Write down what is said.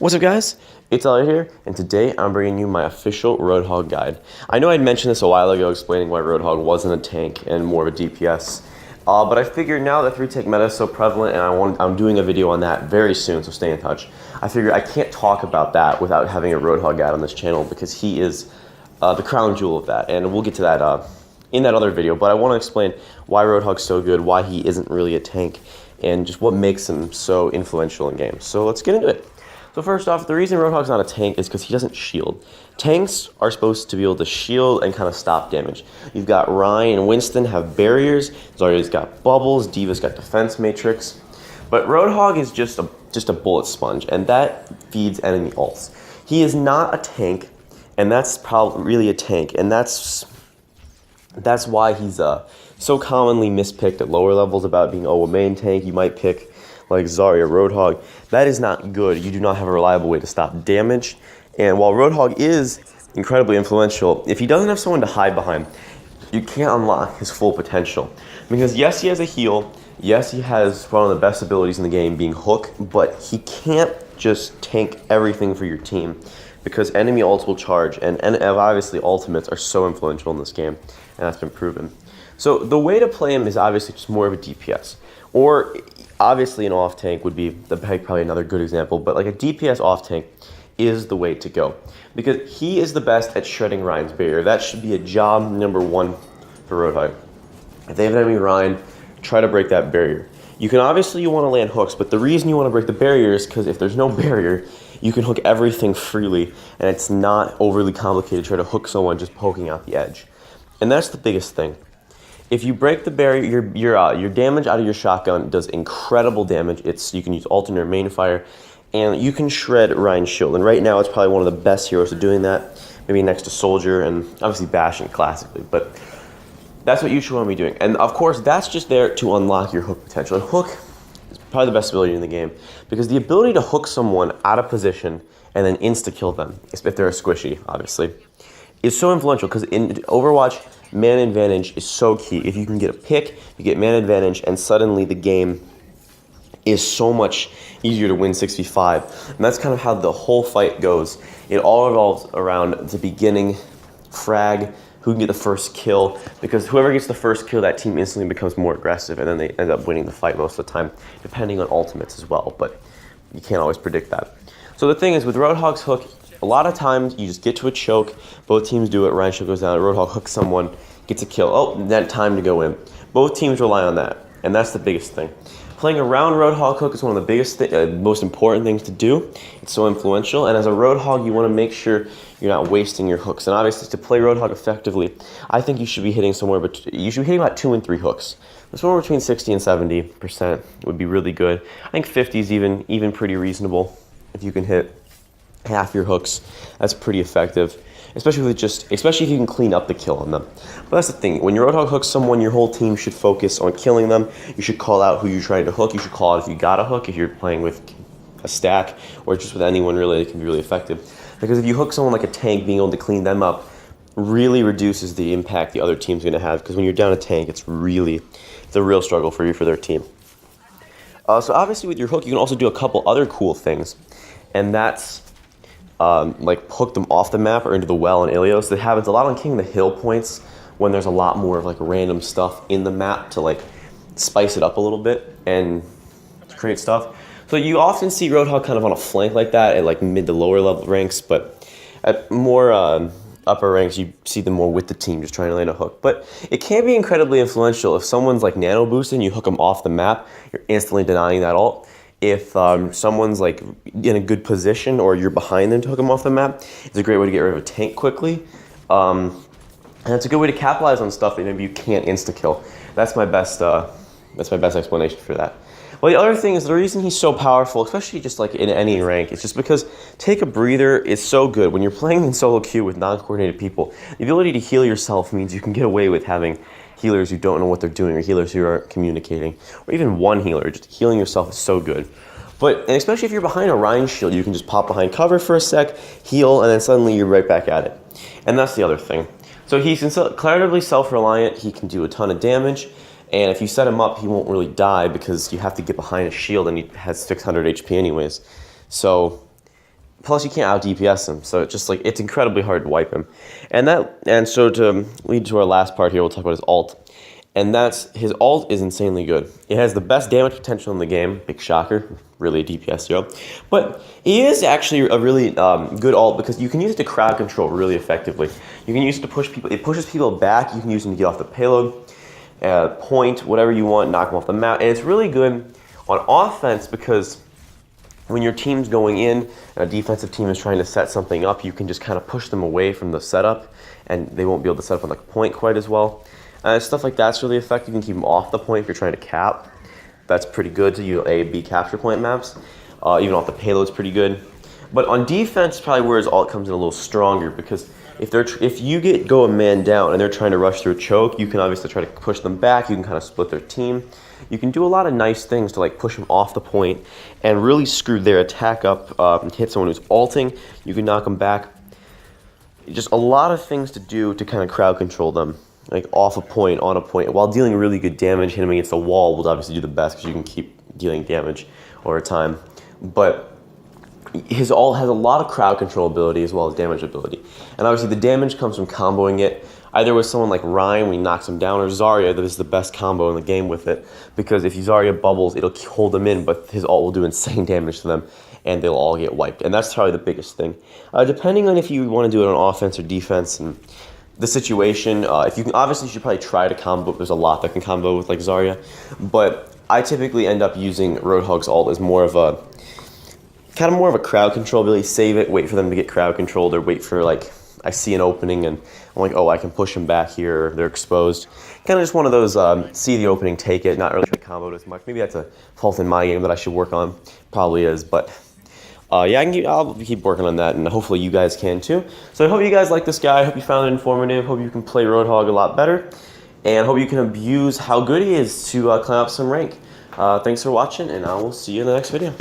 What's up guys, it's Elliot here, and today I'm bringing you my official Roadhog guide. I know I'd mentioned this a while ago explaining why Roadhog wasn't a tank and more of a DPS, but I figured now that 3-tank meta is so prevalent and I'm doing a video on that very soon, so stay in touch. I figured I can't talk about that without having a Roadhog guide on this channel because he is the crown jewel of that, and we'll get to that in that other video, but I want to explain why Roadhog's so good, why he isn't really a tank, and just what makes him so influential in games. So let's get into it. So first off, the reason Roadhog's not a tank is because he doesn't shield. Tanks are supposed to be able to shield and kind of stop damage. You've got Ryan and Winston have barriers, Zarya's got bubbles, D.Va's got defense matrix, but Roadhog is just a bullet sponge, and that feeds enemy ults. He is not a tank, and that's probably really a tank, and that's why he's so commonly mispicked at lower levels about being, a main tank. You might pick like Zarya, Roadhog. That is not good. You do not have a reliable way to stop damage. And while Roadhog is incredibly influential, if he doesn't have someone to hide behind, you can't unlock his full potential. Because yes, he has a heal. Yes, he has one of the best abilities in the game, being Hook, but he can't just tank everything for your team because enemy ults will charge, and obviously ultimates are so influential in this game, and that's been proven. So the way to play him is obviously just more of a DPS, or obviously an off tank would be probably another good example, but like a DPS off tank is the way to go because he is the best at shredding Ryan's barrier. That should be a job number one for Roadhog. If they have an enemy Ryan, try to break that barrier. You can obviously want to land hooks, but the reason you want to break the barrier is because if there's no barrier, you can hook everything freely, and it's not overly complicated to try to hook someone just poking out the edge. And that's the biggest thing. If you break the barrier, your damage out of your shotgun does incredible damage. You can use alternate main fire, and you can shred Ryan's shield. And right now, it's probably one of the best heroes at doing that. Maybe next to Soldier and obviously Bastion classically, but that's what you should want to be doing. And of course, that's just there to unlock your hook potential. And Hook is probably the best ability in the game because the ability to hook someone out of position and then insta-kill them, if they're a squishy, obviously, is so influential because in Overwatch, man advantage is so key. If you can get a pick, you get man advantage, and suddenly the game is so much easier to win 6v5. And that's kind of how the whole fight goes. It all revolves around the beginning frag, who can get the first kill, because whoever gets the first kill, that team instantly becomes more aggressive, and then they end up winning the fight most of the time, depending on ultimates as well, but you can't always predict that. So the thing is, with Roadhog's hook, a lot of times you just get to a choke, both teams do it, Ryan shield goes down, Roadhog hooks someone, gets a kill, that time to go in. Both teams rely on that, and that's the biggest thing. Playing around Roadhog hook is one of the biggest, most important things to do. It's so influential, and as a Roadhog, you want to make sure you're not wasting your hooks. And obviously, to play Roadhog effectively, I think you should be hitting you should be hitting about 2 and 3 hooks. Somewhere between 60 and 70% would be really good. I think 50 is even pretty reasonable if you can hit half your hooks. That's pretty effective. Especially if you can clean up the kill on them. But that's the thing, when your Roadhog hooks someone, your whole team should focus on killing them. You should call out who you're trying to hook. You should call out if you got a hook, if you're playing with a stack, or just with anyone really, it can be really effective. Because if you hook someone like a tank, being able to clean them up really reduces the impact the other team's gonna have, because when you're down a tank, it's a real struggle for their team. So obviously with your hook, you can also do a couple other cool things, and that's like hook them off the map or into the well in Ilios. That happens a lot on King of the Hill points when there's a lot more of like random stuff in the map to like spice it up a little bit and create stuff. So you often see Roadhog kind of on a flank like that at like mid to lower level ranks, but at more upper ranks you see them more with the team just trying to land a hook. But it can be incredibly influential if someone's like nano boosting, you hook them off the map, you're instantly denying that ult. If someone's like in a good position or you're behind them to hook them off the map, it's a great way to get rid of a tank quickly. And it's a good way to capitalize on stuff that maybe you can't insta-kill. That's my best explanation for that. Well, the other thing is the reason he's so powerful, especially just like in any rank, is just because take a breather is so good. When you're playing in solo queue with non-coordinated people, the ability to heal yourself means you can get away with having healers who don't know what they're doing, or healers who aren't communicating, or even one healer. Just healing yourself is so good. And especially if you're behind a Ryan shield, you can just pop behind cover for a sec, heal, and then suddenly you're right back at it. And that's the other thing. So he's incredibly self-reliant, he can do a ton of damage, and if you set him up, he won't really die because you have to get behind a shield and he has 600 HP anyways. So plus you can't out DPS him, so it's just like it's incredibly hard to wipe him. And so to lead to our last part here, we'll talk about his ult. And that's, his ult is insanely good. It has the best damage potential in the game, big shocker, really a DPS hero. But it is actually a really good ult because you can use it to crowd control really effectively. You can use it to push people, it pushes people back, you can use them to get off the payload, point, whatever you want, knock them off the map. And it's really good on offense because when your team's going in and a defensive team is trying to set something up, you can just kind of push them away from the setup and they won't be able to set up on like a point quite as well. Stuff like that's really effective. You can keep them off the point if you're trying to cap. That's pretty good to use A, B capture point maps. Even off the payload's pretty good. But on defense, probably where his ult comes in a little stronger because if you go a man down and they're trying to rush through a choke, you can obviously try to push them back. You can kind of split their team. You can do a lot of nice things to like push them off the point and really screw their attack up and hit someone who's ulting. You can knock them back. Just a lot of things to do to kind of crowd control them. Like off a point, on a point, while dealing really good damage. Hitting him against the wall will obviously do the best because you can keep dealing damage over time. But his ult has a lot of crowd control ability as well as damage ability. And obviously the damage comes from comboing it either with someone like Ryan when he knocks him down, or Zarya, that is the best combo in the game with it. Because if Zarya bubbles, it'll hold them in, but his ult will do insane damage to them and they'll all get wiped. And that's probably the biggest thing. Depending on if you want to do it on offense or defense and the situation, if you can, obviously you should probably try to combo. There's a lot that can combo with like Zarya, but I typically end up using Roadhog's ult as more of a crowd control ability. Save it, wait for them to get crowd controlled, or wait for like I see an opening and I'm like, oh, I can push them back here, or they're exposed. Kind of just one of those see the opening, take it, not really try to combo it as much. Maybe that's a fault in my game that I should work on. Probably is, but yeah, I'll keep working on that, and hopefully you guys can too. So I hope you guys like this guy. I hope you found it informative. Hope you can play Roadhog a lot better, and hope you can abuse how good he is to climb up some rank. Thanks for watching, and I will see you in the next video.